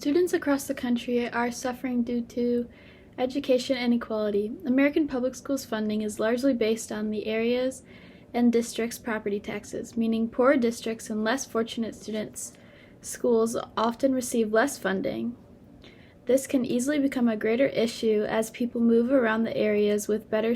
Students across the country are suffering due to education inequality. American public schools funding is largely based on the areas and districts' property taxes, meaning poorer districts and less fortunate students' schools often receive less funding. This can easily become a greater issue as people move around the areas with better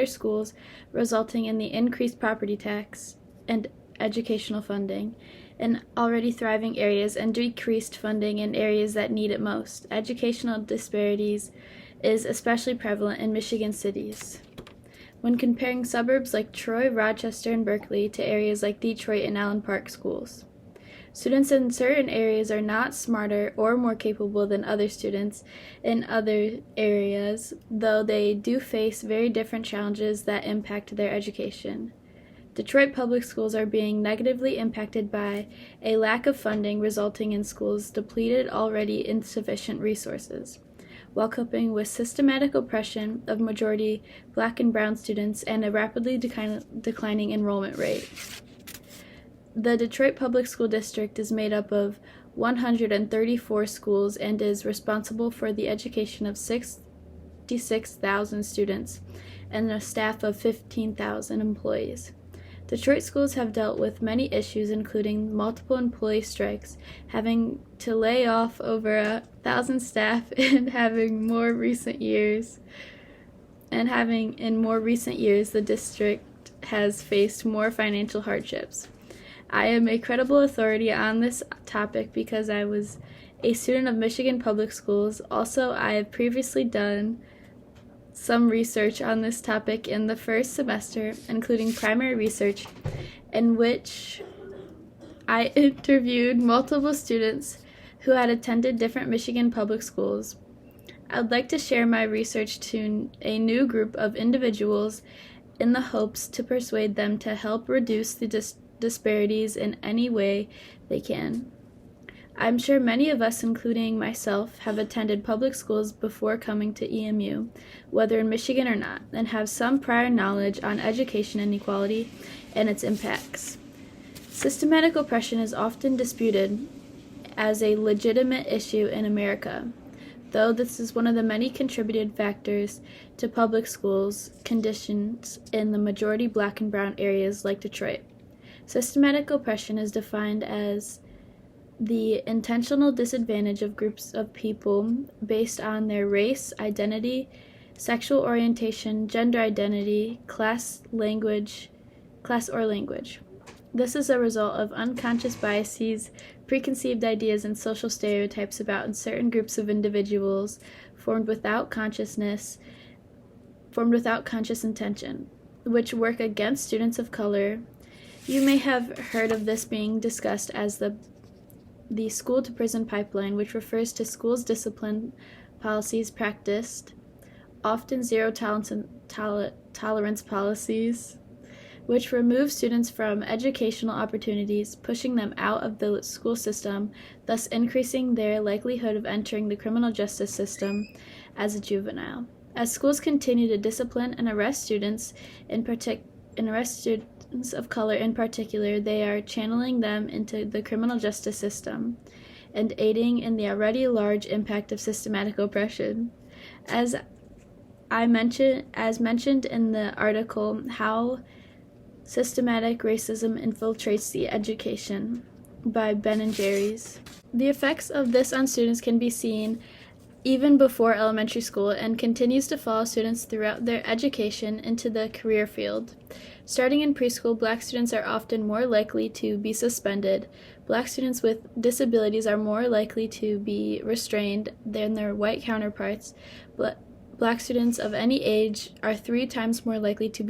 schools, resulting in the increased property tax and educational funding in already thriving areas and decreased funding in areas that need it most. Educational disparities is especially prevalent in Michigan cities. When comparing suburbs like Troy, Rochester, and Berkeley to areas like Detroit and Allen Park schools, students in certain areas are not smarter or more capable than other students in other areas, though they do face very different challenges that impact their education. Detroit public schools are being negatively impacted by a lack of funding, resulting in schools depleted already insufficient resources, while coping with systematic oppression of majority Black and brown students and a rapidly declining enrollment rate. The Detroit Public School District is made up of 134 schools and is responsible for the education of 66,000 students and a staff of 15,000 employees. Detroit schools have dealt with many issues, including multiple employee strikes, having to lay off over 1,000 staff, and in more recent years, the district has faced more financial hardships. I am a credible authority on this topic because I was a student of Michigan Public Schools. Also, I have previously done some research on this topic in the first semester, including primary research, in which I interviewed multiple students who had attended different Michigan public schools. I would like to share my research to a new group of individuals in the hopes to persuade them to help reduce the disparities in any way they can. I'm sure many of us, including myself, have attended public schools before coming to EMU, whether in Michigan or not, and have some prior knowledge on education inequality and its impacts. Systematic oppression is often disputed as a legitimate issue in America, though this is one of the many contributed factors to public schools conditions in the majority Black and brown areas like Detroit. Systematic oppression is defined as the intentional disadvantage of groups of people based on their race, identity, sexual orientation, gender identity, class or language. This is a result of unconscious biases, preconceived ideas, and social stereotypes about certain groups of individuals formed without conscious intention, which work against students of color. You may have heard of this being discussed as the school-to-prison pipeline, which refers to schools' discipline policies practiced, often zero-tolerance policies, which remove students from educational opportunities, pushing them out of the school system, thus increasing their likelihood of entering the criminal justice system as a juvenile. As schools continue to discipline and arrest students of color in particular, they are channeling them into the criminal justice system and aiding in the already large impact of systematic oppression. As mentioned in the article, How Systematic Racism Infiltrates the Education by Ben and Jerry's. The effects of this on students can be seen even before elementary school and continues to follow students throughout their education into the career field. Starting in preschool, Black students are often more likely to be suspended. Black students with disabilities are more likely to be restrained than their white counterparts. Black students of any age are 3 times more likely to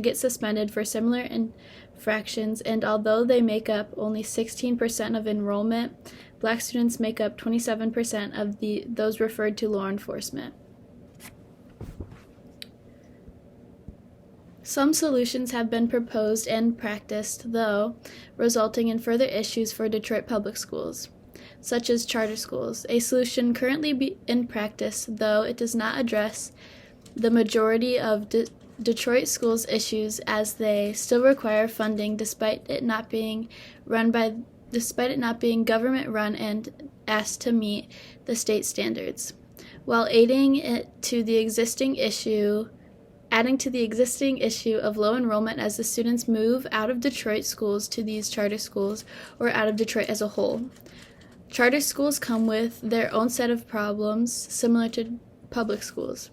get suspended for similar infractions, and although they make up only 16% of enrollment, Black students make up 27% of those referred to law enforcement. Some solutions have been proposed and practiced, though, resulting in further issues for Detroit public schools, such as charter schools. A solution currently in practice, though it does not address the majority of Detroit schools' issues, as they still require funding despite it not being run by despite it not being government-run and asked to meet the state standards, while adding to the existing issue of low enrollment as the students move out of Detroit schools to these charter schools or out of Detroit as a whole. Charter schools come with their own set of problems similar to public schools,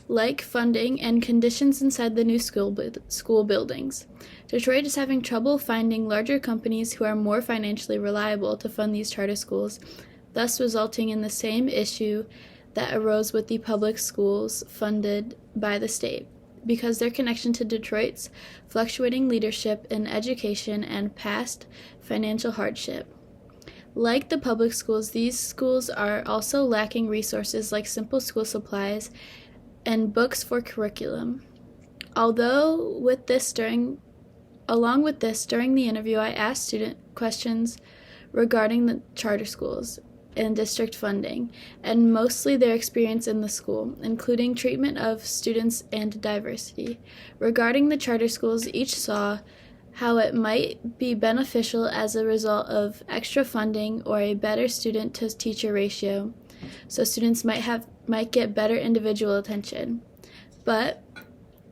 like funding and conditions inside the new school buildings. Detroit is having trouble finding larger companies who are more financially reliable to fund these charter schools, thus resulting in the same issue that arose with the public schools funded by the state, because their connection to Detroit's fluctuating leadership in education and past financial hardship. Like the public schools, these schools are also lacking resources like simple school supplies and books for curriculum. Along with this, during the interview, I asked student questions regarding the charter schools and district funding, and mostly their experience in the school, including treatment of students and diversity. Regarding the charter schools, each saw how it might be beneficial as a result of extra funding or a better student-to-teacher ratio, so students might get better individual attention, but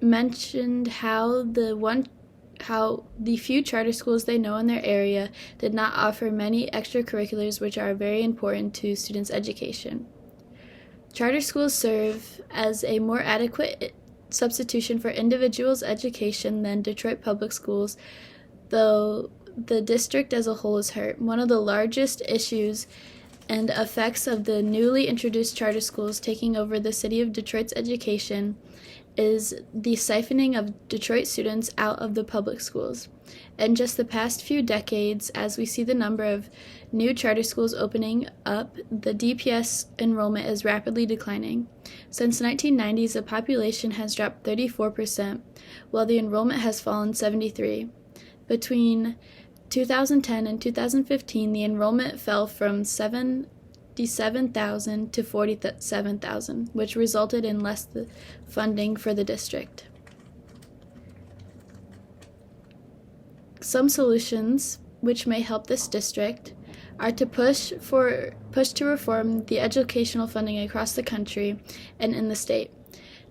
mentioned how the few charter schools they know in their area did not offer many extracurriculars which are very important to students' education. Charter schools serve as a more adequate substitution for individuals' education than Detroit public schools, though the district as a whole is hurt. One of the largest issues and effects of the newly introduced charter schools taking over the city of Detroit's education is the siphoning of Detroit students out of the public schools. In just the past few decades, as we see the number of new charter schools opening up, the DPS enrollment is rapidly declining. Since the 1990s, the population has dropped 34%, while the enrollment has fallen 73%. Between 2010 and 2015, the enrollment fell from 77,000 to 47,000, which resulted in less funding for the district. Some solutions which may help this district are to push to reform the educational funding across the country and in the state.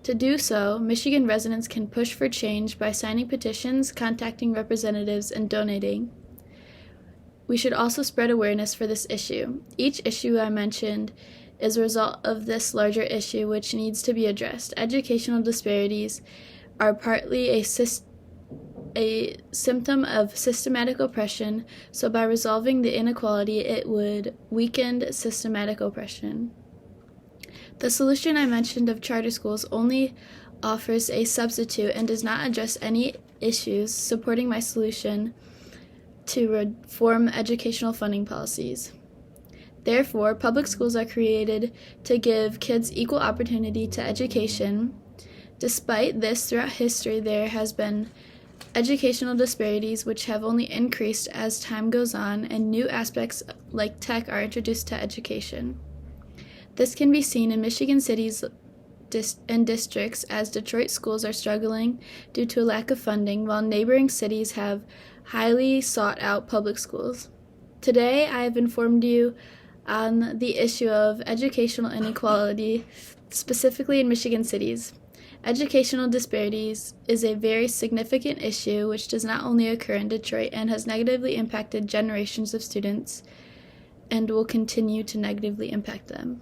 To do so, Michigan residents can push for change by signing petitions, contacting representatives, and donating. We should also spread awareness for this issue. Each issue I mentioned is a result of this larger issue which needs to be addressed. Educational disparities are partly a symptom of systematic oppression, so by resolving the inequality, it would weaken systematic oppression. The solution I mentioned of charter schools only offers a substitute and does not address any issues supporting my solution to reform educational funding policies. Therefore, public schools are created to give kids equal opportunity to education. Despite this, throughout history, there has been educational disparities which have only increased as time goes on and new aspects like tech are introduced to education. This can be seen in Michigan cities and districts as Detroit schools are struggling due to a lack of funding, while neighboring cities have highly sought-out public schools. Today, I have informed you on the issue of educational inequality, specifically in Michigan cities. Educational disparities is a very significant issue which does not only occur in Detroit and has negatively impacted generations of students and will continue to negatively impact them.